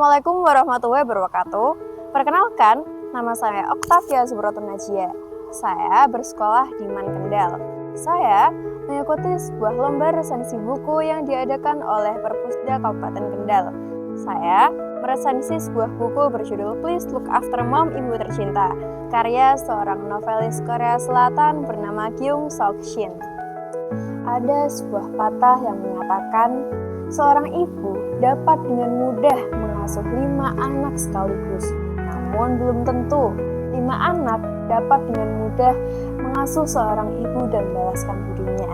Assalamualaikum warahmatullahi wabarakatuh. Perkenalkan, nama saya Oktavia Zumratun Najia. Saya bersekolah di Man Kendal. Saya mengikuti sebuah lomba resensi buku yang diadakan oleh Perpusda Kabupaten Kendal. Saya meresensi sebuah buku berjudul Please Look After Mom, Ibu Tercinta, karya seorang novelis Korea Selatan bernama Kyung Sok Shin. Ada sebuah patah yang mengatakan, seorang ibu dapat dengan mudah mengasuh 5 anak sekaligus. Namun belum tentu 5 anak dapat dengan mudah mengasuh seorang ibu dan membalaskan budinya.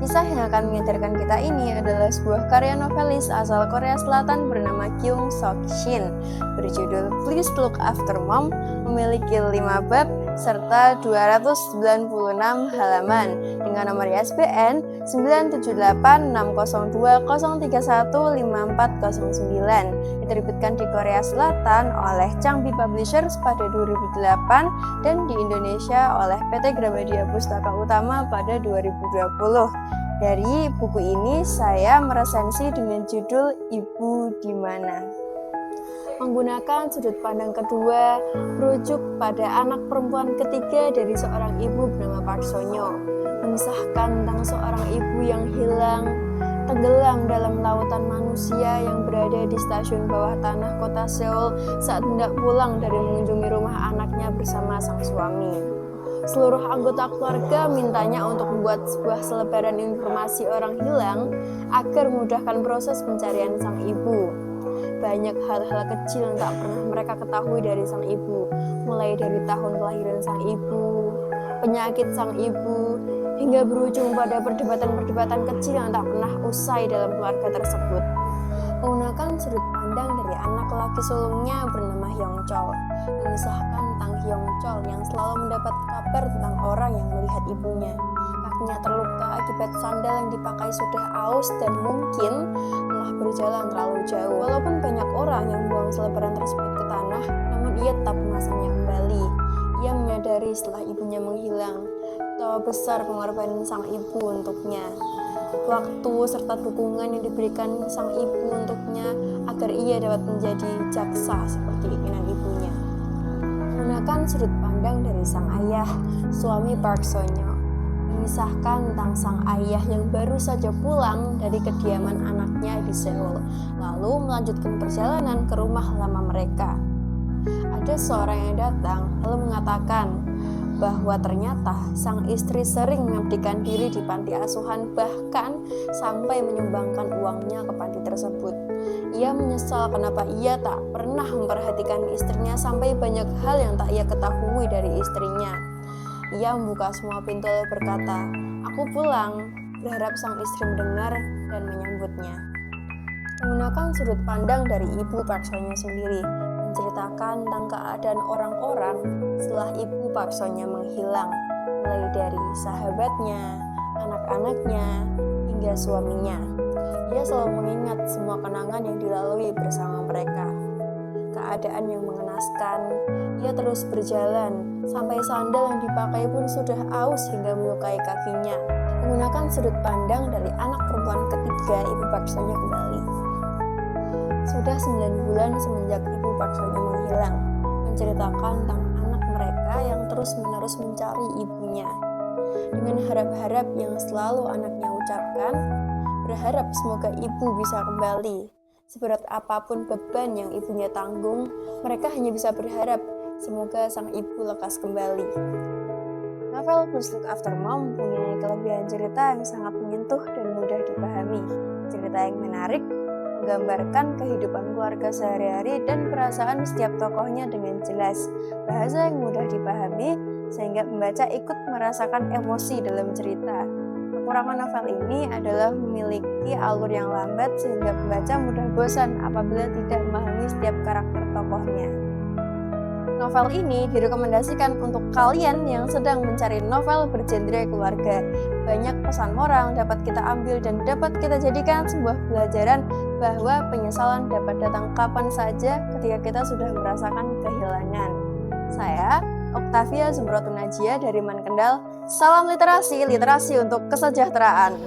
Kisah yang akan mengajarkan kita ini adalah sebuah karya novelis asal Korea Selatan bernama Kyung Sok Shin berjudul Please Look After Mom, memiliki 5 bab serta 296 halaman dengan nomor ISBN 9786020315409. Diterbitkan di Korea Selatan oleh Changbi Publishers pada 2008 dan di Indonesia oleh PT Gramedia Pustaka Utama pada 2020. Dari buku ini saya meresensi dengan judul Ibu di Mana. Menggunakan sudut pandang kedua, merujuk pada anak perempuan ketiga dari seorang ibu bernama Park Sonyo, mengisahkan tentang seorang ibu yang hilang, tenggelam dalam lautan manusia yang berada di stasiun bawah tanah kota Seoul saat hendak pulang dari mengunjungi rumah anaknya bersama sang suami. Seluruh anggota keluarga mintanya untuk membuat sebuah selebaran informasi orang hilang agar memudahkan proses pencarian sang ibu. Banyak hal-hal kecil yang tak pernah mereka ketahui dari sang ibu, mulai dari tahun kelahiran sang ibu, penyakit sang ibu, hingga berujung pada perdebatan-perdebatan kecil yang tak pernah usai dalam keluarga tersebut. Menggunakan sudut pandang dari anak laki sulungnya bernama Hyung Chol, mengisahkan tentang Hyung Chol yang selalu mendapat kabar tentang orang yang melihat ibunya. Kakinya terluka akibat sandal yang dipakai sudah aus dan mungkin telah berjalan terlalu jauh. Walaupun banyak orang yang buang selebaran tersebut ke tanah, namun ia tetap memasangnya kembali. Ia menyadari setelah ibunya menghilang, betapa besar pengorbanan sang ibu untuknya. Waktu serta dukungan yang diberikan sang ibu untuknya agar ia dapat menjadi jaksa seperti keinginan ibunya. Menggunakan sudut pandang dari sang ayah, suami Park Sonyo, mengisahkan tentang sang ayah yang baru saja pulang dari kediaman anaknya di Seoul, lalu melanjutkan perjalanan ke rumah lama mereka. Ada seorang yang datang lalu mengatakan bahwa ternyata sang istri sering mengabdikan diri di panti asuhan, bahkan sampai menyumbangkan uangnya ke panti tersebut. Ia menyesal kenapa ia tak pernah memperhatikan istrinya sampai banyak hal yang tak ia ketahui dari istrinya. Ia membuka semua pintu lalu berkata, "Aku pulang," berharap sang istri mendengar dan menyambutnya. Menggunakan sudut pandang dari ibu Park Sonyo sendiri, menceritakan tentang keadaan orang-orang setelah ibu Park Sonyo menghilang, mulai dari sahabatnya, anak-anaknya, hingga suaminya. Ia selalu mengingat semua kenangan yang dilalui bersama mereka. Keadaan yang mengenaskan, ia terus berjalan sampai sandal yang dipakai pun sudah aus hingga melukai kakinya. Menggunakan sudut pandang dari anak perempuan ketiga ibu Park Sonyo kembali. Sudah 9 bulan semenjak ibu Park Sonyo menghilang, menceritakan tentang anak mereka yang terus-menerus mencari ibunya. Dengan harap-harap yang selalu anaknya ucapkan, berharap semoga ibu bisa kembali. Seberat apapun beban yang ibunya tanggung, mereka hanya bisa berharap semoga sang ibu lekas kembali. Novel Please Look After Mom mempunyai kelebihan cerita yang sangat menyentuh dan mudah dipahami. Cerita yang menarik, menggambarkan kehidupan keluarga sehari-hari dan perasaan setiap tokohnya dengan jelas. Bahasa yang mudah dipahami, sehingga pembaca ikut merasakan emosi dalam cerita. Kekurangan novel ini adalah memiliki alur yang lambat sehingga pembaca mudah bosan apabila tidak memahami setiap karakter tokohnya. Novel ini direkomendasikan untuk kalian yang sedang mencari novel bergenre keluarga. Banyak pesan moral dapat kita ambil dan dapat kita jadikan sebuah pelajaran bahwa penyesalan dapat datang kapan saja ketika kita sudah merasakan kehilangan. Saya Oktavia Zumratun Najia dari Man Kendal. Salam literasi, literasi untuk kesejahteraan.